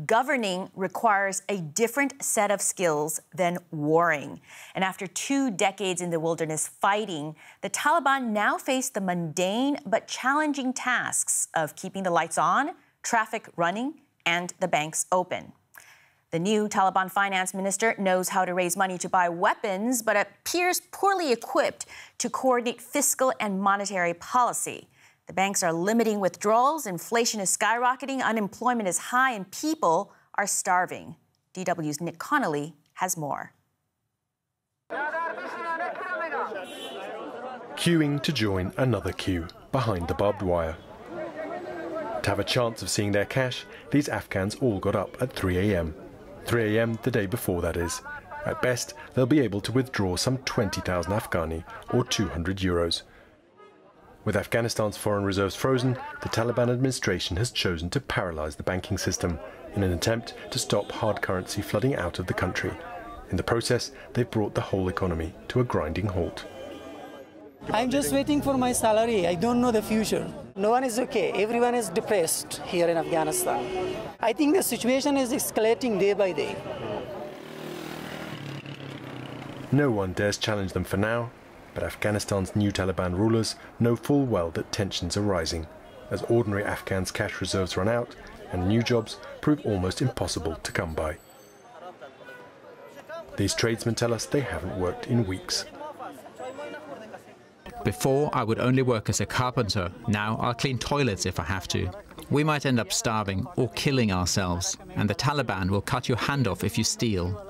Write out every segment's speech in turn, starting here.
governing requires a different set of skills than warring. And after 2 decades in the wilderness fighting, the Taliban now face the mundane but challenging tasks of keeping the lights on, traffic running, and the banks open. The new Taliban finance minister knows how to raise money to buy weapons, but appears poorly equipped to coordinate fiscal and monetary policy. The banks are limiting withdrawals, inflation is skyrocketing, unemployment is high, and people are starving. DW's Nick Connolly has more. Queuing to join another queue behind the barbed wire. To have a chance of seeing their cash, these Afghans all got up at 3 a.m. 3 a.m. the day before, that is. At best, they'll be able to withdraw some 20,000 Afghani, or 200 euros. With Afghanistan's foreign reserves frozen, the Taliban administration has chosen to paralyze the banking system in an attempt to stop hard currency flooding out of the country. In the process, they've brought the whole economy to a grinding halt. I'm just waiting for my salary. I don't know the future. No one is okay. Everyone is depressed here in Afghanistan. I think the situation is escalating day by day. No one dares challenge them for now, but Afghanistan's new Taliban rulers know full well that tensions are rising, as ordinary Afghans' cash reserves run out and new jobs prove almost impossible to come by. These tradesmen tell us they haven't worked in weeks. Before, I would only work as a carpenter. Now I'll clean toilets if I have to. We might end up starving or killing ourselves, and the Taliban will cut your hand off if you steal.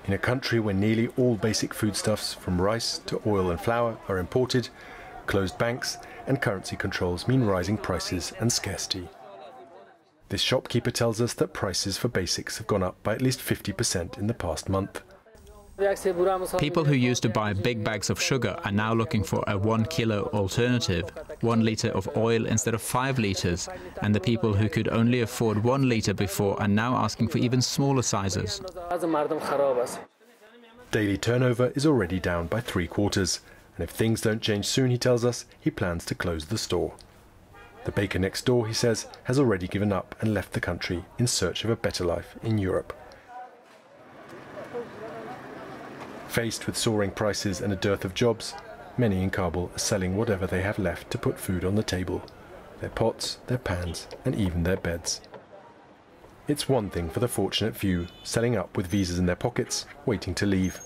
In a country where nearly all basic foodstuffs, from rice to oil and flour, are imported, closed banks and currency controls mean rising prices and scarcity. This shopkeeper tells us that prices for basics have gone up by at least 50% in the past month. People who used to buy big bags of sugar are now looking for a 1 kilo alternative, 1 litre of oil instead of 5 litres, and the people who could only afford 1 litre before are now asking for even smaller sizes. Daily turnover is already down by 3/4, and if things don't change soon, he tells us, he plans to close the store. The baker next door, he says, has already given up and left the country in search of a better life in Europe. Faced with soaring prices and a dearth of jobs, many in Kabul are selling whatever they have left to put food on the table. Their pots, their pans, and even their beds. It's one thing for the fortunate few, selling up with visas in their pockets, waiting to leave,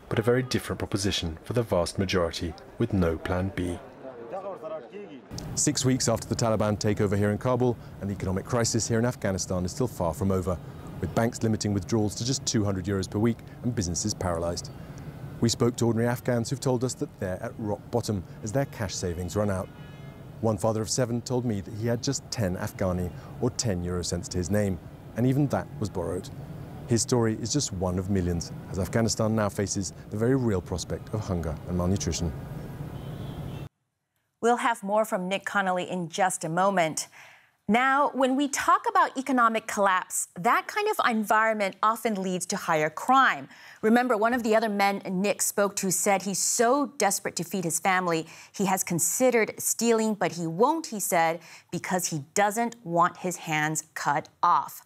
but a very different proposition for the vast majority with no plan B. 6 weeks after the Taliban takeover here in Kabul, and the economic crisis here in Afghanistan is still far from over, with banks limiting withdrawals to just 200 euros per week and businesses paralysed. We spoke to ordinary Afghans who've told us that they're at rock bottom as their cash savings run out. One father of 7 told me that he had just 10 Afghani, or 10 euro cents to his name, and even that was borrowed. His story is just one of millions, as Afghanistan now faces the very real prospect of hunger and malnutrition. We'll have more from Nick Connolly in just a moment. Now, when we talk about economic collapse, that kind of environment often leads to higher crime. Remember, one of the other men Nick spoke to said he's so desperate to feed his family, he has considered stealing, but he won't, he said, because he doesn't want his hands cut off.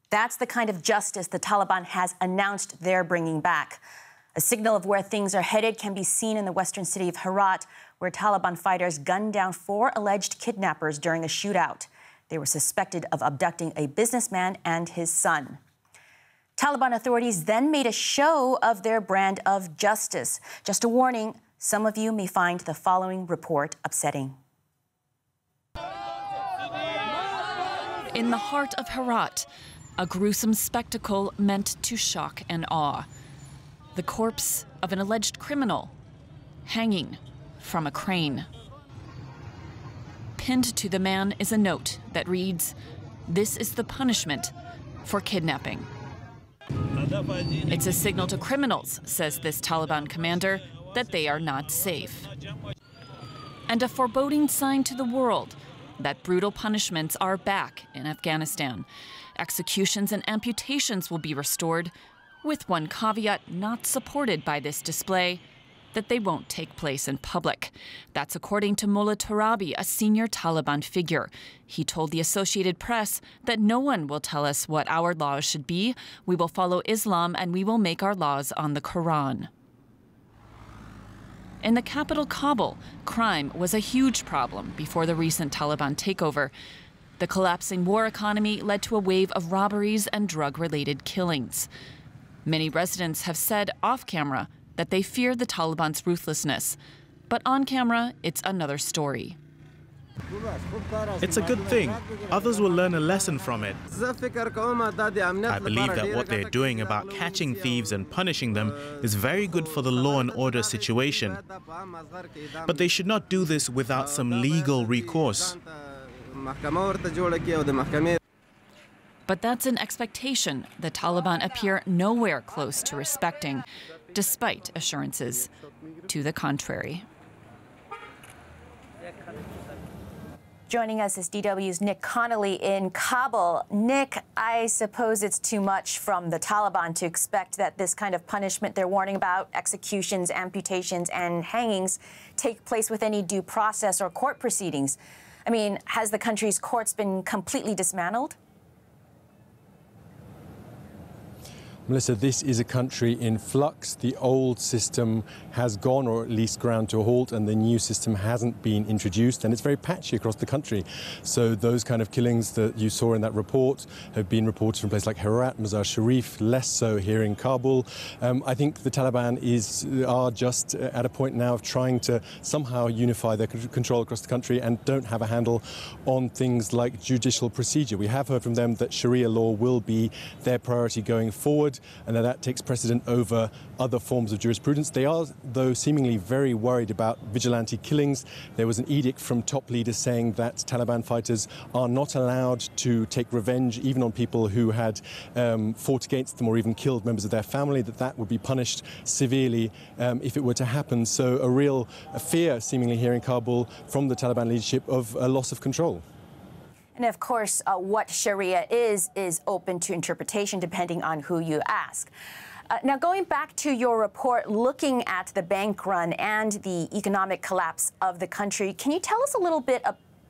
That's the kind of justice the Taliban has announced they're bringing back. A signal of where things are headed can be seen in the western city of Herat, where Taliban fighters gunned down 4 alleged kidnappers during a shootout. They were suspected of abducting a businessman and his son. Taliban authorities then made a show of their brand of justice. Just a warning, some of you may find the following report upsetting. In the heart of Herat, a gruesome spectacle meant to shock and awe. The corpse of an alleged criminal hanging from a crane. Pinned to the man is a note that reads, "This is the punishment for kidnapping." It's a signal to criminals, says this Taliban commander, that they are not safe. And a foreboding sign to the world that brutal punishments are back in Afghanistan. Executions and amputations will be restored, with one caveat not supported by this display: that they won't take place in public. That's according to Mullah Turabi, a senior Taliban figure. He told the Associated Press that no one will tell us what our laws should be. We will follow Islam and we will make our laws on the Quran. In the capital, Kabul, crime was a huge problem before the recent Taliban takeover. The collapsing war economy led to a wave of robberies and drug-related killings. Many residents have said off-camera that they fear the Taliban's ruthlessness. But on camera, it's another story. It's a good thing. Others will learn a lesson from it. I believe that what they're doing about catching thieves and punishing them is very good for the law and order situation. But they should not do this without some legal recourse. But that's an expectation the Taliban appear nowhere close to respecting, despite assurances to the contrary. Joining us is DW's Nick Connolly in Kabul. Nick, I suppose it's too much from the Taliban to expect that this kind of punishment they're warning about, executions, amputations, and hangings, take place with any due process or court proceedings. I mean, has the country's courts been completely dismantled? Melissa, this is a country in flux. The old system has gone, or at least ground to a halt, and the new system hasn't been introduced, and it's very patchy across the country. So those kind of killings that you saw in that report have been reported from places like Herat, Mazar Sharif, less so here in Kabul. I think the Taliban are just at a point now of trying to somehow unify their control across the country and don't have a handle on things like judicial procedure. We have heard from them that Sharia law will be their priority going forward, and that takes precedent over other forms of jurisprudence. They are, though, seemingly very worried about vigilante killings. There was an edict from top leaders saying that Taliban fighters are not allowed to take revenge even on people who had fought against them or even killed members of their family, that would be punished severely if it were to happen. So a real fear, seemingly here in Kabul, from the Taliban leadership of a loss of control. And of course, what Sharia is open to interpretation depending on who you ask. Now, going back to your report, looking at the bank run and the economic collapse of the country, can you tell us a little bit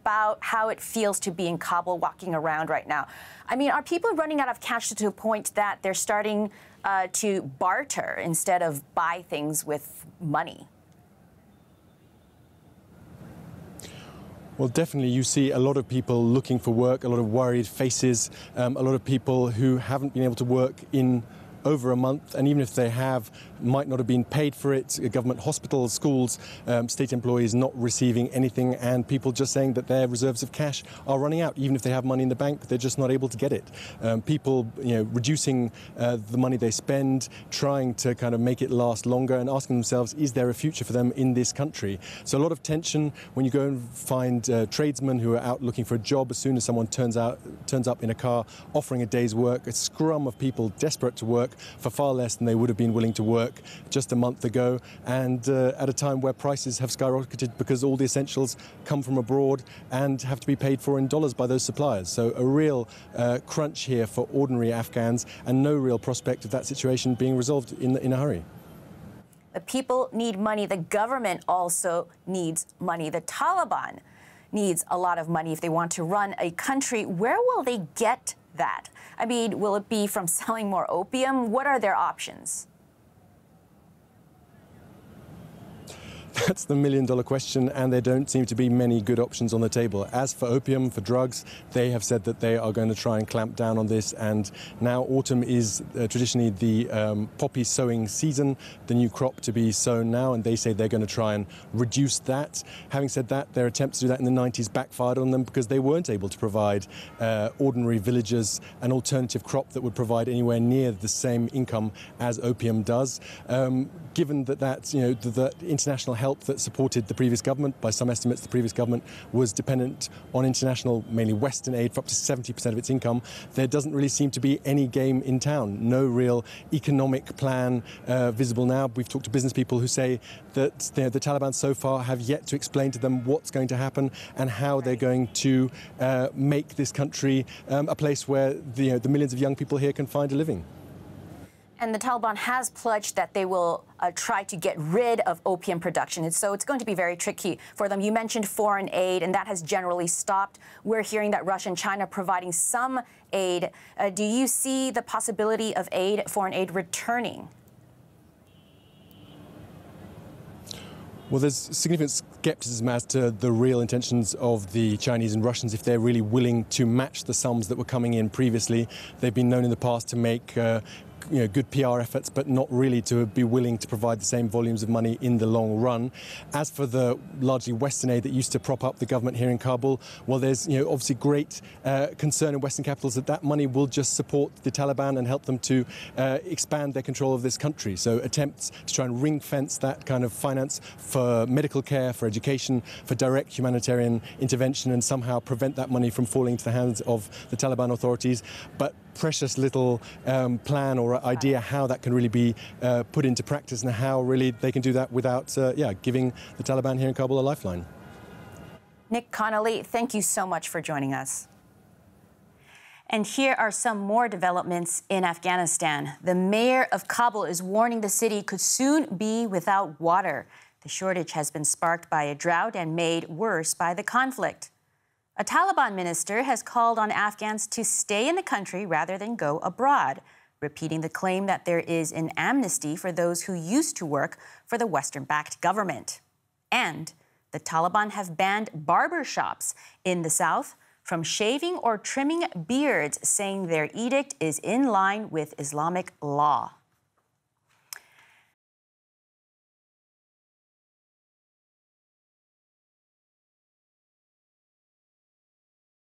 about how it feels to be in Kabul walking around right now? I mean, are people running out of cash to a point that they're starting to barter instead of buy things with money? Well, definitely you see a lot of people looking for work, a lot of worried faces, a lot of people who haven't been able to work in over a month, and even if they have, might not have been paid for it. Government hospitals, schools, state employees not receiving anything, and people just saying that their reserves of cash are running out. Even if they have money in the bank, they're just not able to get it. People, reducing the money they spend, trying to kind of make it last longer, and asking themselves, is there a future for them in this country? So a lot of tension when you go and find tradesmen who are out looking for a job. As soon as someone turns up in a car offering a day's work, a scrum of people desperate to work for far less than they would have been willing to work just a month ago, and at a time where prices have skyrocketed because all the essentials come from abroad and have to be paid for in dollars by those suppliers. So a real crunch here for ordinary Afghans, and no real prospect of that situation being resolved in a hurry. The people need money. The government also needs money. The Taliban needs a lot of money if they want to run a country. Where will they get that? I mean, will it be from selling more opium? What are their options? That's the million-dollar question, and there don't seem to be many good options on the table. As for opium, for drugs, they have said that they are going to try and clamp down on this, and now autumn is traditionally the poppy sowing season, the new crop to be sown now, and they say they're going to try and reduce that. Having said that, their attempts to do that in the 90s backfired on them because they weren't able to provide ordinary villagers an alternative crop that would provide anywhere near the same income as opium does. Given that the international help that supported the previous government, by some estimates the previous government was dependent on international, mainly Western aid for up to 70% of its income, there doesn't really seem to be any game in town. No real economic plan visible now. We've talked to business people who say that the Taliban so far have yet to explain to them what's going to happen and how they're going to make this country a place where the millions of young people here can find a living. And the Taliban has pledged that they will try to get rid of opium production. And so it's going to be very tricky for them. You mentioned foreign aid, and that has generally stopped. We're hearing that Russia and China are providing some aid. Do you see the possibility of aid, foreign aid, returning? Well, there's significant skepticism as to the real intentions of the Chinese and Russians, if they're really willing to match the sums that were coming in previously. They've been known in the past to make good PR efforts, but not really to be willing to provide the same volumes of money in the long run. As for the largely Western aid that used to prop up the government here in Kabul, well, there's obviously great concern in Western capitals that that money will just support the Taliban and help them to expand their control of this country. So attempts to try and ring fence that kind of finance for medical care, for education, for direct humanitarian intervention, and somehow prevent that money from falling into the hands of the Taliban authorities. But precious little plan or idea how that can really be put into practice, and how really they can do that without giving the Taliban here in Kabul a lifeline. Nick Connolly, thank you so much for joining us. And here are some more developments in Afghanistan. The mayor of Kabul is warning the city could soon be without water. The shortage has been sparked by a drought and made worse by the conflict. A Taliban minister has called on Afghans to stay in the country rather than go abroad, repeating the claim that there is an amnesty for those who used to work for the Western-backed government. And the Taliban have banned barber shops in the south from shaving or trimming beards, saying their edict is in line with Islamic law.